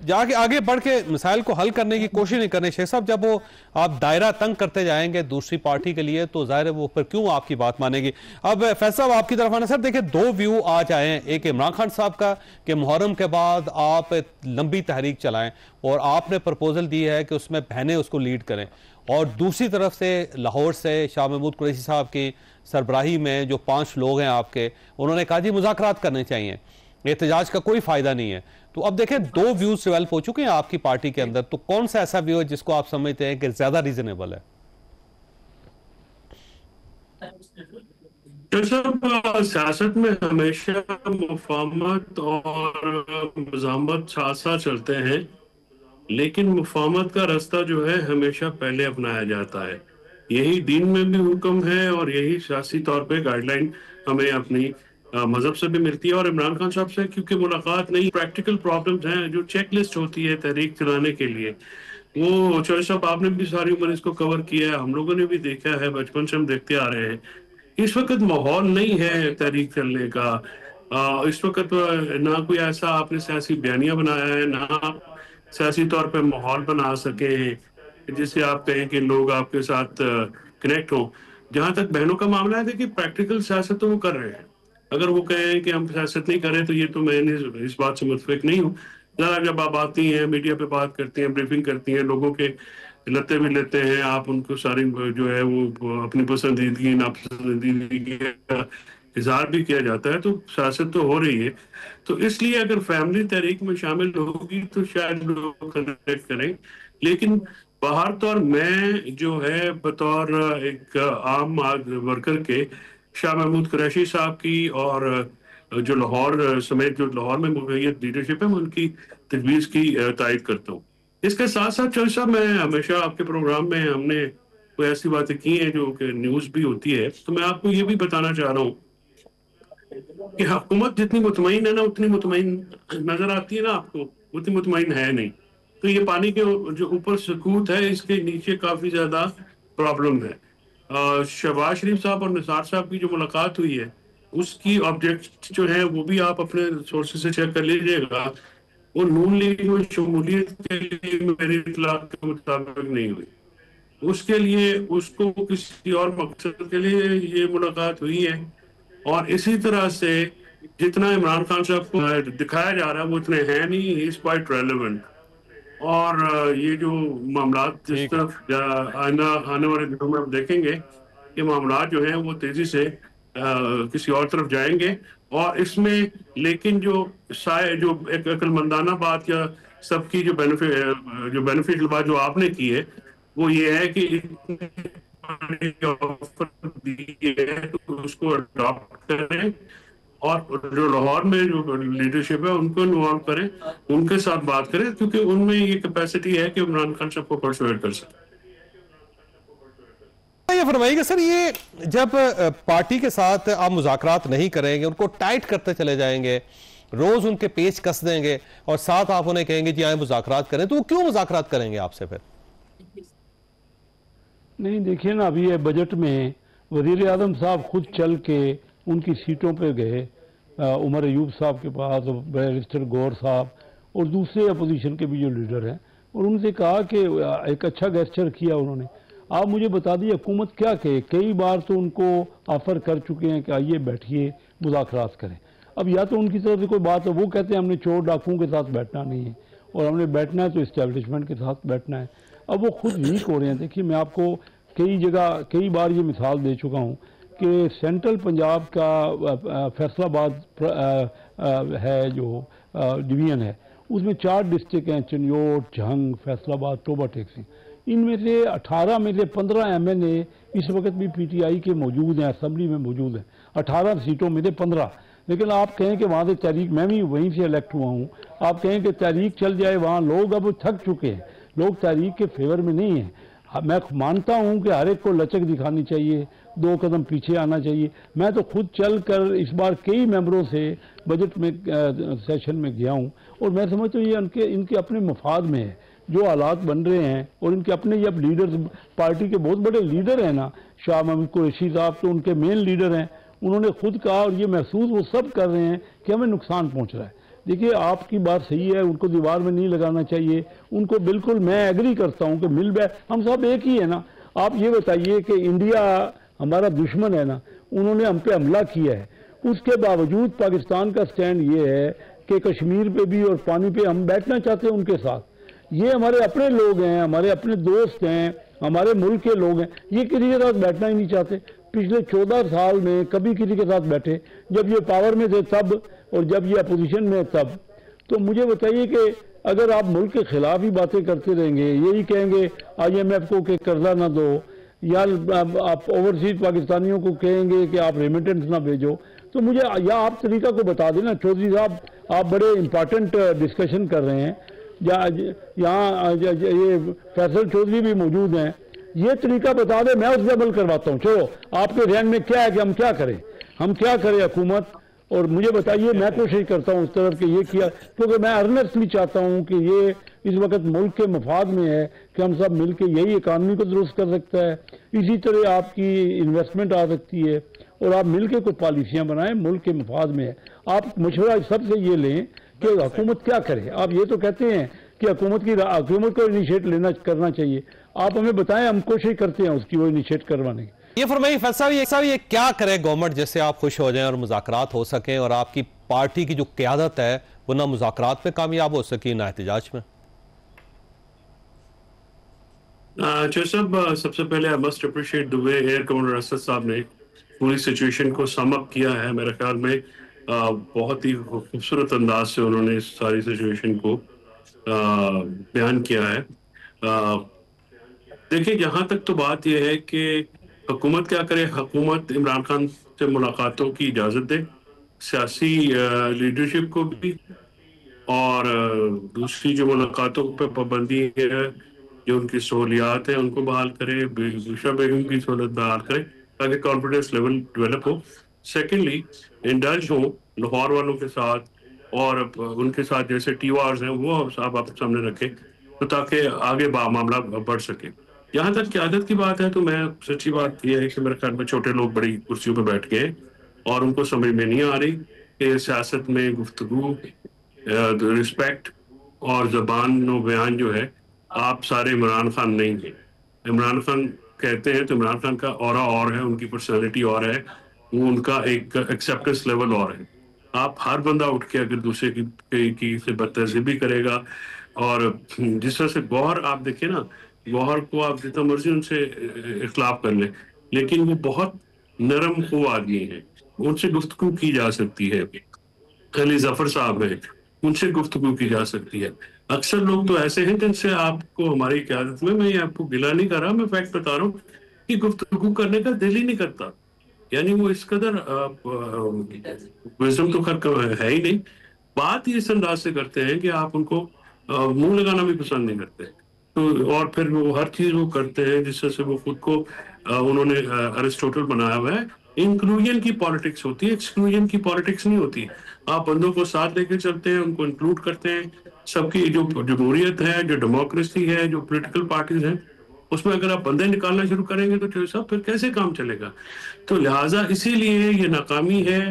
آگے بڑھ کے مسائل کو حل کرنے کی کوشش نہیں کرنے شیخ صاحب. جب وہ آپ دائرہ تنگ کرتے جائیں گے دوسری پارٹی کے لیے تو ظاہر ہے وہ پھر کیوں آپ کی بات مانے گی. اب فیصل صاحب آپ کی طرف آنا. سر دیکھیں دو ویو آج آئے ہیں, ایک عمران خان صاحب کا کہ محرم کے بعد آپ لمبی تحریک چلائیں اور آپ نے پرپوزل دی ہے کہ اس میں بہنیں اس کو لیڈ کریں, اور دوسری طرف سے لاہور سے شاہ محمود قریشی صاحب کی سربراہی میں جو 5 لوگ ہیں آپ کے, انہوں نے کہا جی مذاکرات کرنے چاہیے, احتجاج کا کوئی فائدہ نہیں ہے. تو اب دیکھیں دو ویوز ڈیولپ ہو چکے ہیں آپ کی پارٹی کے اندر, تو کون سا ایسا ویو ہے جس کو آپ سمجھتے ہیں کہ زیادہ ریزنیبل ہے؟ سیاست میں ہمیشہ مفاہمت اور مزاحمت ساتھ ساتھ چلتے ہیں, لیکن مفاہمت کا راستہ جو ہے ہمیشہ پہلے اپنایا جاتا ہے. یہی دین میں بھی حکم ہے اور یہی سیاسی طور پہ گائیڈ لائن ہمیں اپنی مذہب سے بھی ملتی ہے. اور عمران خان صاحب سے کیونکہ ملاقات نہیں, پریکٹیکل پرابلمز ہیں, جو چیک لسٹ ہوتی ہے تحریک چلانے کے لیے, وہ چوہے صاحب آپ نے بھی ساری عمر اس کو کور کیا ہے, ہم لوگوں نے بھی دیکھا ہے, بچپن سے ہم دیکھتے آ رہے ہیں. اس وقت ماحول نہیں ہے تحریک چلنے کا. اس وقت نہ کوئی ایسا آپ نے سیاسی بیانیہ بنایا ہے, نہ سیاسی طور پہ ماحول بنا سکے جس سے آپ کہیں کہ لوگ آپ کے ساتھ کنیکٹ ہوں. جہاں تک بہنوں کا معاملہ ہے, دیکھیے پریکٹیکل سیاست تو وہ کر رہے ہیں. اگر وہ کہیں کہ ہم سیاست نہیں کر رہے تو یہ تو میں اس بات سے متفق نہیں ہوں. ذرا جب آپ آتی ہیں میڈیا پہ بات کرتی ہیں, بریفنگ کرتی ہیں, لوگوں کے لتے بھی لیتے ہیں, آپ ان کو ساری جو ہے وہ اپنی پسندیدگی ناپسندیدگی کا اظہار بھی کیا جاتا ہے, تو سیاست تو ہو رہی ہے. تو اس لیے اگر فیملی تحریک میں شامل ہوگی تو شاید لوگ کنیکٹ کریں, لیکن باہر طور میں جو ہے بطور ایک عام ورکر کے شاہ محمود قریشی صاحب کی اور جو لاہور سمیت جو لاہور میں موقعیت لیڈرشپ ہے, میں ان کی تجویز کی تائید کرتا ہوں. اس کے ساتھ ساتھ چوہے صاحب, میں ہمیشہ آپ کے پروگرام میں ہم نے کوئی ایسی باتیں کی ہیں جو کہ نیوز بھی ہوتی ہے, تو میں آپ کو یہ بھی بتانا چاہ رہا ہوں کہ حکومت جتنی مطمئن ہے نا اتنی مطمئن نظر آتی ہے نا آپ کو, اتنی مطمئن ہے نہیں. تو یہ پانی کے جو اوپر سکوت ہے, اس کے نیچے کافی زیادہ پرابلم ہے. شہباز شریف صاحب اور نثار صاحب کی جو ملاقات ہوئی ہے, اس کی آبجیکٹ جو ہے وہ بھی آپ اپنے سورسز سے چیک کر لیجئے گا, وہ نون لیگ میں شمولیت کے لیے میری اطلاع کے مطابق نہیں ہوئی. اس کے لیے اس کو کسی اور مقصد کے لیے یہ ملاقات ہوئی ہے. اور اسی طرح سے جتنا عمران خان صاحب کو دکھایا جا رہا ہے وہ اتنے ہیں نہیں, ہی از کوائٹ ریلیونٹ. اور یہ جو معاملات جس طرف آنے والے دنوں میں ہم دیکھیں گے کہ معاملات جو ہیں وہ تیزی سے کسی اور طرف جائیں گے. اور اس میں لیکن جو ایک عقل مندانہ بات یا سب کی جو بینیفیشل بات جو آپ نے کی ہے وہ یہ ہے کہ اس کو اڈاپٹ کریں اور جو لاہور میں جو لیڈرشپ ہے ان کو انوالو کریں, ان کے ساتھ بات کریں, کیونکہ ان میں یہ کیپیسٹی ہے کہ عمران خان صاحب کو پرسویٹ کر سکیں. یہ فرمائیے کہ سر یہ جب پارٹی کے ساتھ آپ مذاکرات نہیں کریں گے, ان کو ٹائٹ کرتے چلے جائیں گے, روز ان کے پیچ کس دیں گے اور ساتھ آپ انہیں کہیں گے جی آئیں مذاکرات کریں, تو وہ کیوں مذاکرات کریں گے آپ سے پھر؟ نہیں دیکھیں نا, ابھی یہ بجٹ میں وزیر اعظم صاحب خود چل کے ان کی سیٹوں پہ گئے, عمر ایوب صاحب کے پاس, بیرسٹر گور صاحب اور دوسرے اپوزیشن کے بھی جو لیڈر ہیں, اور ان سے کہا کہ ایک اچھا گیسچر کیا انہوں نے. آپ مجھے بتا دیجیے حکومت کیا کہے, کئی بار تو ان کو آفر کر چکے ہیں کہ آئیے بیٹھیے مذاکرات کریں. اب یا تو ان کی طرف سے کوئی بات ہے, وہ کہتے ہیں ہم نے چور ڈاکوؤں کے ساتھ بیٹھنا نہیں ہے, اور ہم نے بیٹھنا ہے تو اسٹیبلشمنٹ کے ساتھ بیٹھنا ہے. اب وہ خود ویک ہو رہے ہیں. دیکھیے میں آپ کو کئی بار یہ مثال دے چکا ہوں کہ سینٹرل پنجاب کا فیصل آباد ہے جو ڈویژن ہے, اس میں 4 ڈسٹرکٹ ہیں, چنیوٹ, جھنگ, فیصل آباد, ٹوبہ ٹیکسی. ان میں سے 18 میں سے 15 ایم ایل اے اس وقت بھی پی ٹی آئی کے موجود ہیں, اسمبلی میں موجود ہیں. 18 سیٹوں میں سے 15. لیکن آپ کہیں کہ وہاں سے تحریک, میں بھی وہیں سے الیکٹ ہوا ہوں, آپ کہیں کہ تحریک چل جائے, وہاں لوگ اب تھک چکے ہیں, لوگ تحریک کے فیور میں نہیں ہیں. میں مانتا ہوں کہ ہر ایک کو لچک دکھانی چاہیے, 2 قدم پیچھے آنا چاہیے. میں تو خود چل کر اس بار کئی ممبروں سے بجٹ میں سیشن میں گیا ہوں, اور میں سمجھتا ہوں یہ ان کے اپنے مفاد میں ہے جو حالات بن رہے ہیں. اور ان کے اپنے جب لیڈرز, پارٹی کے بہت بڑے لیڈر ہیں نا, شاہ محمود قریشی صاحب تو ان کے مین لیڈر ہیں, انہوں نے خود کہا اور یہ محسوس وہ سب کر رہے ہیں کہ ہمیں نقصان پہنچ رہا ہے. دیکھیے آپ کی بات صحیح ہے، ان کو دیوار میں نہیں لگانا چاہیے، ان کو بالکل میں ایگری کرتا ہوں کہ مل بیٹھ، ہم سب ایک ہی ہے نا۔ آپ یہ بتائیے کہ انڈیا ہمارا دشمن ہے نا، انہوں نے ہم پہ حملہ کیا ہے، اس کے باوجود پاکستان کا سٹینڈ یہ ہے کہ کشمیر پہ بھی اور پانی پہ ہم بیٹھنا چاہتے ہیں ان کے ساتھ۔ یہ ہمارے اپنے لوگ ہیں، ہمارے اپنے دوست ہیں، ہمارے ملک کے لوگ ہیں، یہ کسی کے ساتھ بیٹھنا ہی نہیں چاہتے۔ پچھلے 14 سال میں کبھی کسی کے ساتھ بیٹھے، جب یہ پاور میں تھے تب اور جب یہ اپوزیشن میں تب۔ تو مجھے بتائیے کہ اگر آپ ملک کے خلاف ہی باتیں کرتے رہیں گے، یہی کہیں گے IMF کو کہ قرضہ نہ دو، یا آپ اوورسیز پاکستانیوں کو کہیں گے کہ آپ ریمیٹنس نہ بھیجو، تو مجھے یا آپ طریقہ کو بتا دینا چودھری صاحب، آپ بڑے امپارٹنٹ ڈسکشن کر رہے ہیں، یہاں یہ فیصل چودھری بھی موجود ہیں، یہ طریقہ بتا دیں، میں اس پہ عمل کرواتا ہوں۔ چلو آپ کے ذہن میں کیا ہے کہ ہم کیا کریں، حکومت، اور مجھے بتائیے، میں کوشش کرتا ہوں اس طرف کہ یہ کیا، کیونکہ میں ارنسٹلی چاہتا ہوں کہ یہ اس وقت ملک کے مفاد میں ہے کہ ہم سب مل کے یہی اکانومی کو درست کر سکتا ہے، اسی طرح آپ کی انویسٹمنٹ آ سکتی ہے، اور آپ مل کے کوئی پالیسیاں بنائیں، ملک کے مفاد میں ہے۔ آپ مشورہ سب سے یہ لیں کہ حکومت کیا کرے۔ آپ یہ تو کہتے ہیں کہ حکومت کو انیشیٹ کرنا چاہیے، آپ ہمیں بتائیں، ہم کوشش کرتے ہیں اس کی وہ انیشیٹ کروانے کی۔ یہ فرمائیے فیصل صاحب، یہ کیا کرے گورنمنٹ جس سے آپ خوش ہو جائیں اور مذاکرات ہو سکیں، اور آپ کی پارٹی کی جو قیادت ہے وہ نہ مذاکرات میں کامیاب ہو سکی نہ احتجاج میں؟ صاحب، سب سے پہلے I must appreciate the way air commander Asad صاحب نے پوری سچویشن کو سم اپ کیا ہے۔ میرے خیال میں بہت ہی خوبصورت انداز سے انہوں نے اس ساری سچویشن کو بیان کیا ہے۔ دیکھیں، جہاں تک تو بات یہ ہے کہ حکومت کیا کرے، حکومت عمران خان سے ملاقاتوں کی اجازت دے، سیاسی لیڈرشپ کو بھی، اور دوسری جو ملاقاتوں پہ پابندی ہے، جو ان کی سہولیات ہیں ان کو بحال کرے، بشرا بیگم کی سہولت بحال کرے تاکہ کانفیڈنس لیول ڈیولپ ہو۔ سیکنڈلی، انڈلج ہوں لاہور والوں کے ساتھ، اور ان کے ساتھ جیسے TORs ہیں وہ آپ سامنے رکھیں، تو تاکہ آگے معاملہ بڑھ سکے۔ یہاں تک قیادت کی بات ہے تو میں سچی بات یہ ہے کہ میرے خیال میں چھوٹے لوگ بڑی کرسیوں پہ بیٹھ گئے اور ان کو سمجھ میں نہیں آ رہی کہ سیاست میں گفتگو، رسپیکٹ اور زبان و بیان جو ہے، آپ سارے عمران خان نہیں ہیں۔ عمران خان کہتے ہیں تو عمران خان کا اورا اور ہے، ان کی پرسنالٹی اور ہے، وہ ان کا ایک ایکسیپٹنس لیول اور ہے۔ آپ ہر بندہ اٹھ کے اگر دوسرے کی سے بدتہذیبی کرے گا، اور جس طرح سے گوہر آپ دیکھیں نا، گوہر کو آپ جتنا مرضی ان سے اختلاف کر لیں، لیکن وہ بہت نرم خو آدمی ہیں، ان سے گفتگو کی جا سکتی ہے۔ علی ظفر صاحب ہیں، ان سے گفتگو کی جا سکتی ہے۔ اکثر لوگ تو ایسے ہیں جن سے آپ کو ہماری قیادت میں یہ آپ کو گلہ نہیں کر رہا، میں فیکٹ بتا رہا ہوں کہ گفتگو کرنے کا دل ہی نہیں کرتا، یعنی وہ اس قدر وزڈم تو خیر ہے ہی نہیں، بات ہی اس انداز سے کرتے ہیں کہ آپ ان کو منہ لگانا بھی پسند نہیں کرتے، تو اور پھر وہ ہر چیز وہ کرتے ہیں جس سے وہ خود کو انہوں نے ارسٹوٹل بنایا ہوا ہے۔ انکلوژن کی پالیٹکس ہوتی ہے، ایکسکلوژن کی پالیٹکس نہیں ہوتی۔ آپ بندوں کو ساتھ لے کے چلتے ہیں، ان کو انکلوڈ کرتے ہیں۔ سب کی جو جمہوریت ہے، جو ڈیموکریسی ہے، جو پولیٹیکل پارٹیز ہیں، اس میں اگر آپ بندے نکالنا شروع کریں گے تو صاحب پھر کیسے کام چلے گا؟ تو لہٰذا اسی لیے یہ ناکامی ہے،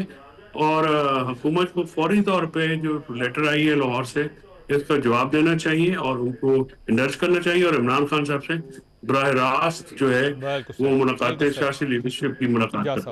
اور حکومت کو فوری طور پہ جو لیٹر آئی ہے لاہور سے، اس کا جواب دینا چاہیے اور ان کو انڈرس کرنا چاہیے، اور عمران خان صاحب سے براہ راست جو ہے وہ ملاقاتیں سیاسی لیڈرشپ کی ملاقات